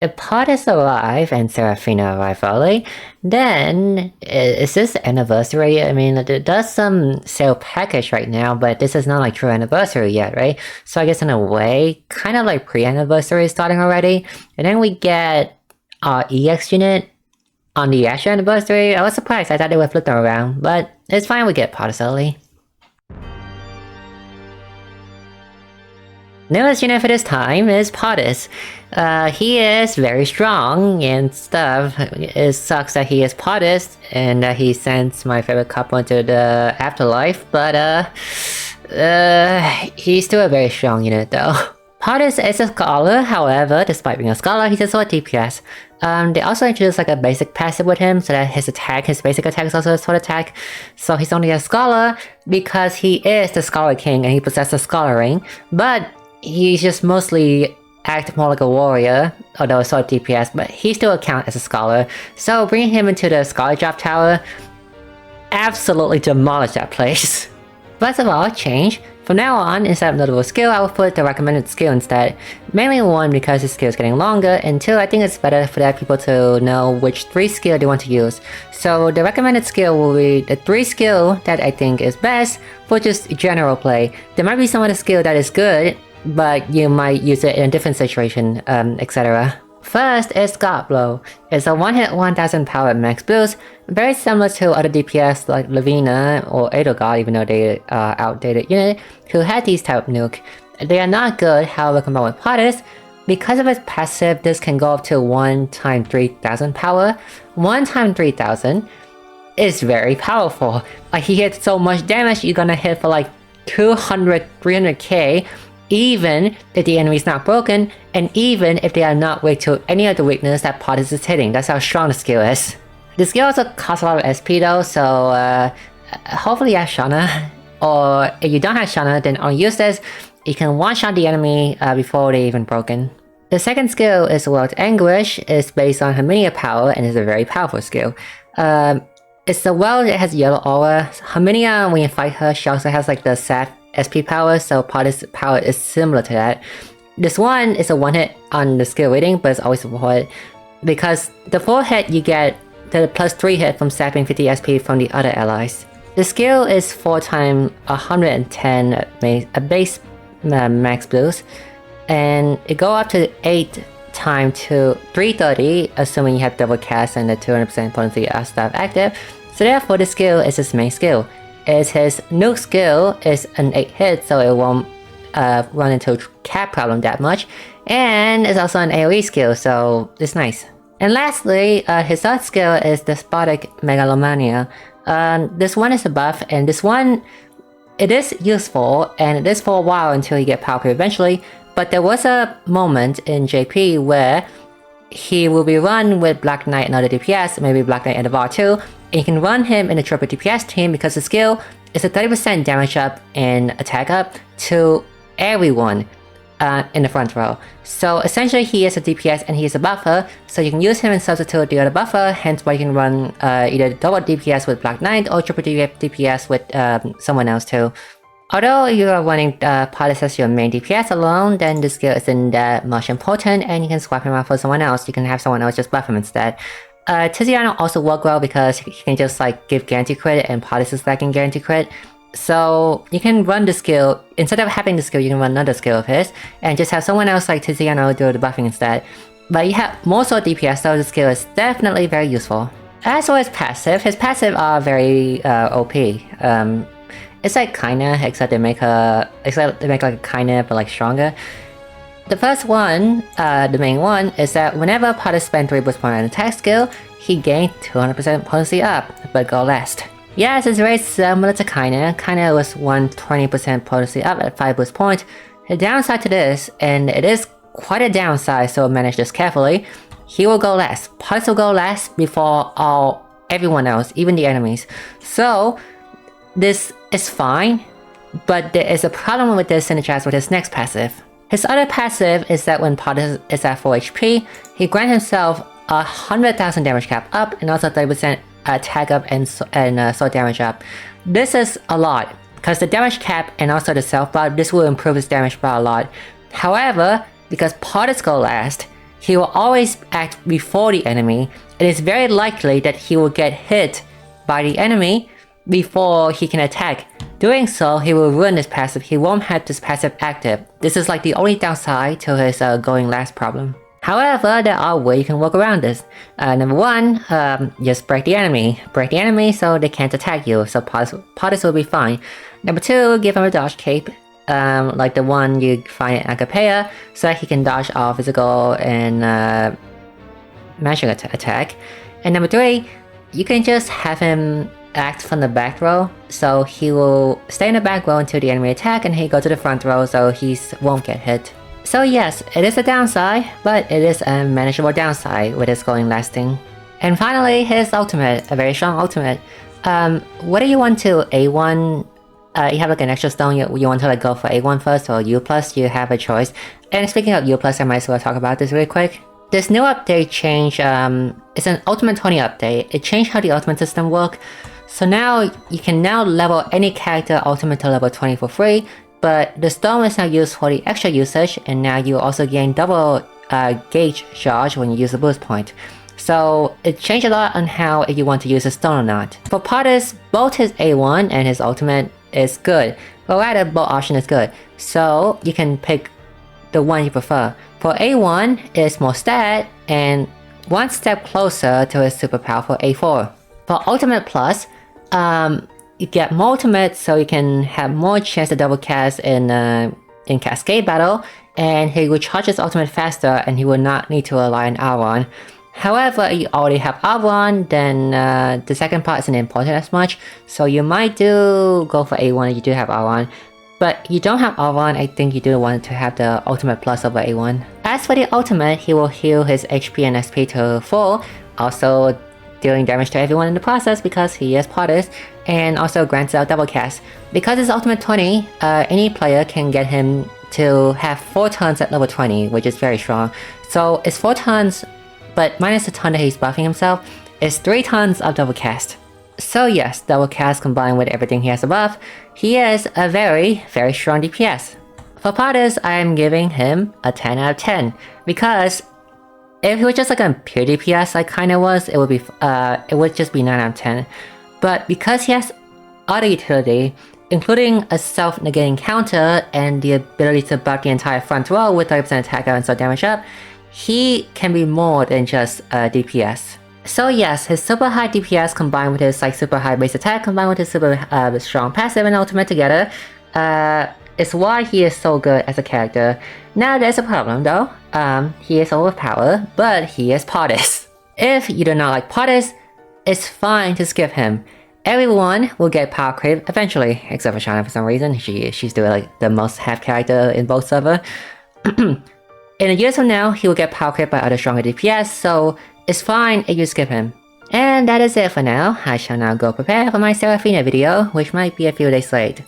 If Pardis arrive and Serafina arrive early, then is this anniversary? I mean, it does some sale package right now, but this is not like true anniversary yet, right? So I guess in a way, kind of like pre-anniversary is starting already. And then we get our EX unit on the actual anniversary. I was surprised. I thought they would flip them around, but it's fine. We get Pardis early. Newest unit for this time is Pardis. He is very strong and stuff. It sucks that he is Pardis and that he sends my favorite couple into the afterlife, but he's still a very strong unit though. Pardis is a scholar, however, despite being a scholar, he's a sword DPS. They also introduced like a basic passive with him, so that his basic attack is also a sword attack. So he's only a scholar because he is the scholar king and he possesses a scholar ring, but he's just mostly act more like a warrior, although a sword DPS, but he still counts as a scholar. So bringing him into the scholar drop tower absolutely demolished that place. First of all, change. From now on, instead of notable skill, I will put the recommended skill instead. Mainly 1 because his skill is getting longer, and 2 I think it's better for that people to know which 3 skill they want to use. So the recommended skill will be the 3 skill that I think is best for just general play. There might be some other skill that is good, but you might use it in a different situation, etc. First is God Blow. It's a 1-hit 1000 power max boost, very similar to other DPS like Lavina or Edelgard, even though they are outdated unit, who had these type of nuke. They are not good, however, combined with Pardis. Because of its passive, this can go up to 1 times 3000 power. 1 times 3000 is very powerful. Like, he hits so much damage, you're gonna hit for like 200, 300k, even if the enemy is not broken, and even if they are not weak to any of the weakness that Pardis is hitting. That's how strong the skill is. The skill also costs a lot of SP though, so hopefully you have Shana. Or if you don't have Shana, then only use this. You can one-shot the enemy before they're even broken. The second skill is World Anguish. It's based on Herminia power and is a very powerful skill. It's the world that has yellow aura. Herminia, when you fight her, she also has like the sap SP power, so Pardis power is similar to that. This one is a 1-hit on the skill rating, but it's always a 4-hit. Because the 4-hit you get the plus 3 hit from sapping 50 SP from the other allies. The skill is 4 times 110 a base max boost, and it go up to 8 times to 330, assuming you have double cast and the 200% potency stuff active. So therefore the skill is his main skill. His nuke skill is an 8 hit, so it won't run into a cap problem that much, and it's also an AoE skill, so it's nice. And lastly, his third skill is Despotic Megalomania. This one is a buff, and this one, it is useful, and it is for a while until you get power creep eventually, but there was a moment in JP where he will be run with Black Knight and other DPS, maybe Black Knight and the VAR too, and you can run him in a triple DPS team because the skill is a 30% damage up and attack up to everyone in the front row. So essentially he is a DPS and he is a buffer, so you can use him and substitute the other buffer, hence why you can run either double DPS with Black Knight or triple DPS with someone else too. Although you are running Pardis as your main DPS alone, then the skill isn't that much important and you can swap him out for someone else. You can have someone else just buff him instead. Tiziano also work well because he can just like give guarantee crit and Pardis is lacking guarantee crit. So you can run the skill, instead of having the skill, you can run another skill of his and just have someone else like Tiziano do the buffing instead. But you have more so DPS, so the skill is definitely very useful. As for his passive are very OP. It's like kinda, except they make like a kinda but like stronger. The first one, the main one, is that whenever Pardis spends 3 boost points on an attack skill, he gains 200% potency up, but go last. Yes, it's very similar to kinda. Kinda was 120% potency up at 5 boost points. The downside to this, and it is quite a downside, so manage this carefully, he will go last. Pardis will go last before everyone else, even the enemies. So this is fine, but there is a problem with this synergized with his next passive. His other passive is that when Pardis is at 4 HP, he grants himself 100,000 damage cap up and also 30% attack up and sword damage up. This is a lot, because the damage cap and also the self bar, this will improve his damage bar a lot. However, because Pardis go last, he will always act before the enemy. It is very likely that he will get hit by the enemy before he can attack. Doing so, he will ruin his passive. He won't have this passive active. This is like the only downside to his going last problem. However, there are ways you can work around this. Number one, just break the enemy. Break the enemy so they can't attack you, so Pardis will be fine. Number two, give him a dodge cape, like the one you find in Octopath, so that he can dodge all physical and magic attack. And number three, you can just have him act from the back row, so he will stay in the back row until the enemy attack, and he go to the front row so he won't get hit. So yes, it is a downside, but it is a manageable downside with his going lasting. And finally, his ultimate, a very strong ultimate. Whether you want to A1, you have like an extra stone, you want to like go for A1 first or U+, you have a choice. And speaking of U+, I might as well talk about this really quick. This new update changed, it's an Ultimate 20 update. It changed how the ultimate system works. So now, you can now level any character ultimate to level 20 for free, but the stone is now used for the extra usage, and now you also gain double gauge charge when you use the boost point. So it changed a lot on how if you want to use a stone or not. For Pardis, both his A1 and his ultimate is good, but rather both option is good. So you can pick the one you prefer. For A1, it's more stat and one step closer to his super powerful A4. For Ultimate Plus, you get more ultimate, so you can have more chance to double cast in Cascade battle, and he will charge his ultimate faster, and he will not need to rely on R1. However, if you already have R1, then the second part isn't important as much, so you might do go for A1 if you do have R1. But if you don't have R1, I think you do want to have the Ultimate Plus over A1. As for the ultimate, he will heal his HP and SP to full, also dealing damage to everyone in the process because he is Pardis, and also grants out double cast. Because it's Ultimate 20, any player can get him to have 4 tons at level 20, which is very strong. So it's 4 tons, but minus the ton that he's buffing himself, it's 3 tons of double cast. So yes, double cast combined with everything he has above, he is a very, very strong DPS. For Pardis, I am giving him a 10 out of 10, because if he was just like a pure DPS like kinda was, it would just be 9 out of 10. But because he has other utility, including a self-negating counter and the ability to buff the entire front row with 30% attack and so damage up, he can be more than just a DPS. So yes, his super high DPS combined with his like super high base attack combined with his super strong passive and ultimate together is why he is so good as a character. Now there's a problem though. He is overpowered, but he is Pardis. If you do not like Pardis, it's fine to skip him. Everyone will get power creep eventually, except for Shana for some reason. She's doing like the most half character in both server. In a year from now, he will get power creep by other stronger DPS, so it's fine if you skip him. And that is it for now. I shall now go prepare for my Seraphina video, which might be a few days late.